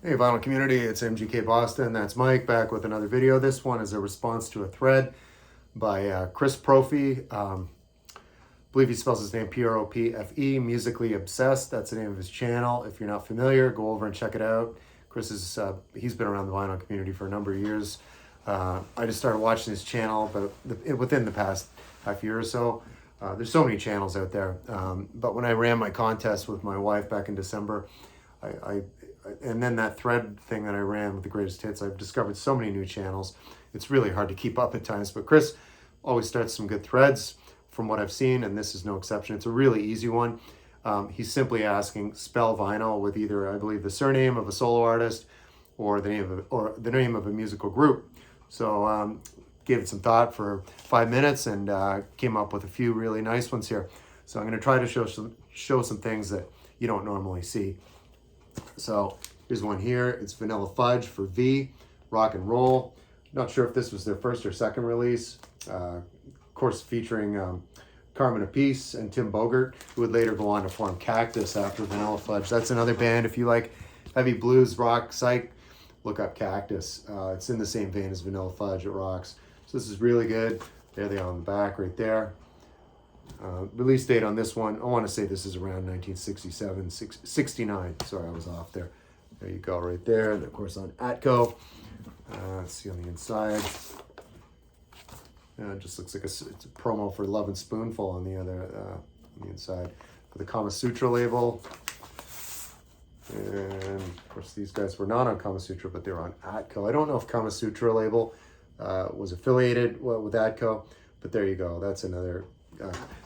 Hey vinyl community, it's MGK Boston. That's Mike back with another video. This one is a response to a thread by Chris Propfe. I believe he spells his name Propfe, Musically Obsessed. That's the name of his channel. If you're not familiar, go over and check it out. Chris is he's been around the vinyl community for a number of years. I just started watching his channel, but within the past half year or so. There's so many channels out there. But when I ran my contest with my wife back in December, and then that thread thing that I ran with the greatest hits, I've discovered so many new channels. It's really hard to keep up at times, but Chris always starts some good threads from what I've seen, and this is no exception. It's a really easy one. He's simply asking, spell vinyl with either, I believe, the surname of a solo artist or the name of a musical group. So gave it some thought for 5 minutes and came up with a few really nice ones here. So I'm going to try to show some things that you don't normally see. So here's one here. It's Vanilla Fudge for V.I.N.Y.L. Not sure if this was their first or second release. Of course, featuring Carmen Appice and Tim Bogert, who would later go on to form Cactus after Vanilla Fudge. That's another band. If you like heavy blues, rock, psych, look up Cactus. It's in the same vein as Vanilla Fudge. It rocks. So this is really good. There they are on the back right there. Release date on this one, I want to say this is around 1967, 69. Sorry, I was off there. There you go, right there. And of course on Atco. Let's see on the inside. It just looks like it's a promo for Love and Spoonful on the other on the inside. For the Kama Sutra label. And of course these guys were not on Kama Sutra, but they're on Atco. I don't know if Kama Sutra label was affiliated with Atco, but there you go. That's another.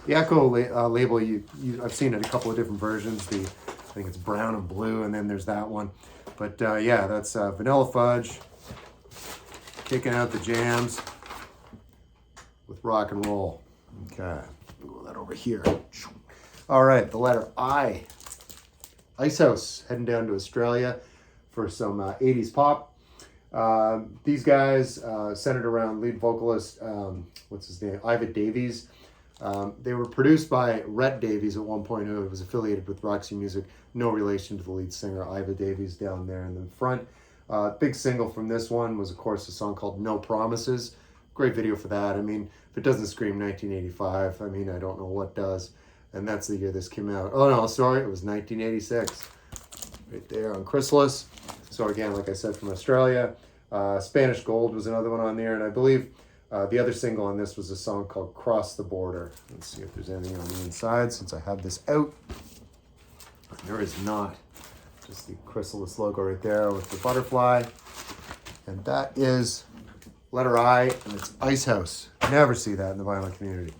The Atco label, I've seen it a couple of different versions. I think it's brown and blue, and then there's that one. But yeah, that's Vanilla Fudge, kicking out the jams with rock and roll. Okay, move that over here. All right, the letter I. Icehouse, heading down to Australia for some 80s pop. These guys centered around lead vocalist, what's his name, Iva Davies. They were produced by Rhett Davies at one point, who was affiliated with Roxy Music. No relation to the lead singer, Iva Davies, down there in the front. Big single from this one was, of course, a song called No Promises. Great video for that. I mean, if it doesn't scream 1985, I mean, I don't know what does. And that's the year this came out. Oh, no, sorry, it was 1986. Right there on Chrysalis. So again, like I said, from Australia. Spanish Gold was another one on there, and I believe the other single on this was a song called Cross the Border. Let's see if there's anything on the inside since I have this out. There is not. Just the Chrysalis logo right there with the butterfly. And that is letter I, and it's Icehouse. Never see that in the vinyl community.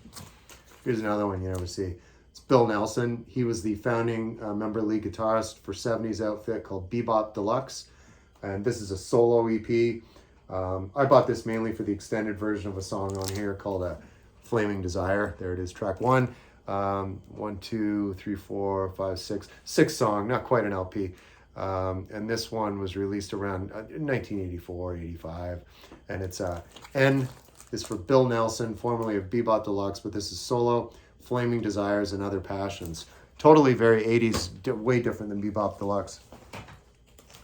Here's another one you never see. It's Bill Nelson. He was the founding member lead guitarist for 70s outfit called Bebop Deluxe. And this is a solo EP. I bought this mainly for the extended version of a song on here called Flaming Desire. There it is, track 1. 1, 2, 3, 4, 5, 6. 6 song, not quite an LP. And this one was released around 1984, 85. And it's N is for Bill Nelson, formerly of Bebop Deluxe, but this is solo, Flaming Desires and Other Passions. Totally very 80s, way different than Bebop Deluxe.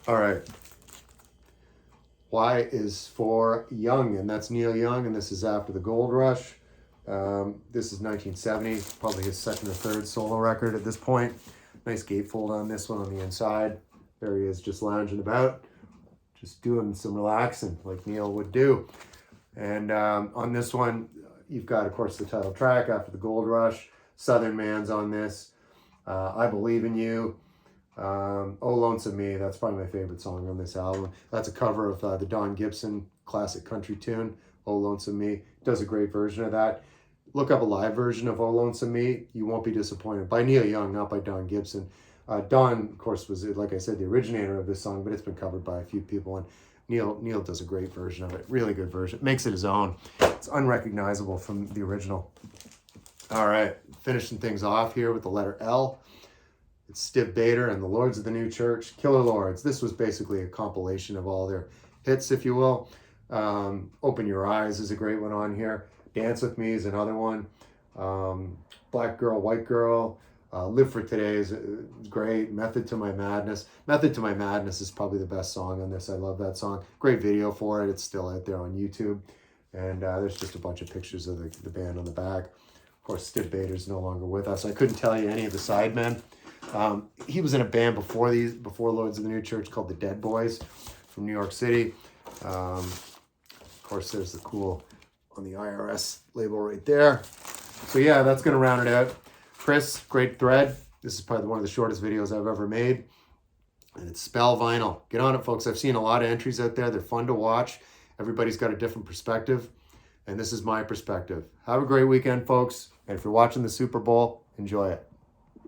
All right. Y is for Young, and that's Neil Young, and this is after the Gold Rush. This is 1970, probably his second or third solo record at this point. Nice gatefold on this one on the inside. There he is, just lounging about, just doing some relaxing like Neil would do. And on this one, you've got, of course, the title track, After the Gold Rush. Southern Man's on this. I Believe in You. Oh Lonesome Me, that's probably my favorite song on this album. That's a cover of the Don Gibson classic country tune, Oh Lonesome Me. Does a great version of that. Look up a live version of Oh Lonesome Me. You won't be disappointed. By Neil Young, not by Don Gibson. Don, of course, was, like I said, the originator of this song, but it's been covered by a few people, and Neil does a great version of it. Really good version. Makes it his own. It's unrecognizable from the original. All right, finishing things off here with the letter L. It's Stiv Bader and the Lords of the New Church, Killer Lords. This was basically a compilation of all their hits, if you will. Open Your Eyes is a great one on here. Dance With Me is another one. Black Girl, White Girl. Live for Today is great. Method to My Madness. Method to My Madness is probably the best song on this. I love that song. Great video for it. It's still out there on YouTube. And there's just a bunch of pictures of the band on the back. Of course, Steve Bader's no longer with us. I couldn't tell you any of the sidemen. He was in a band before Lords of the New Church called the Dead Boys from New York City. Of course, there's the cool on the IRS label right there. So yeah, that's going to round it out. Chris, great thread. This is probably one of the shortest videos I've ever made. And it's Spell Vinyl. Get on it, folks. I've seen a lot of entries out there. They're fun to watch. Everybody's got a different perspective. And this is my perspective. Have a great weekend, folks. And if you're watching the Super Bowl, enjoy it.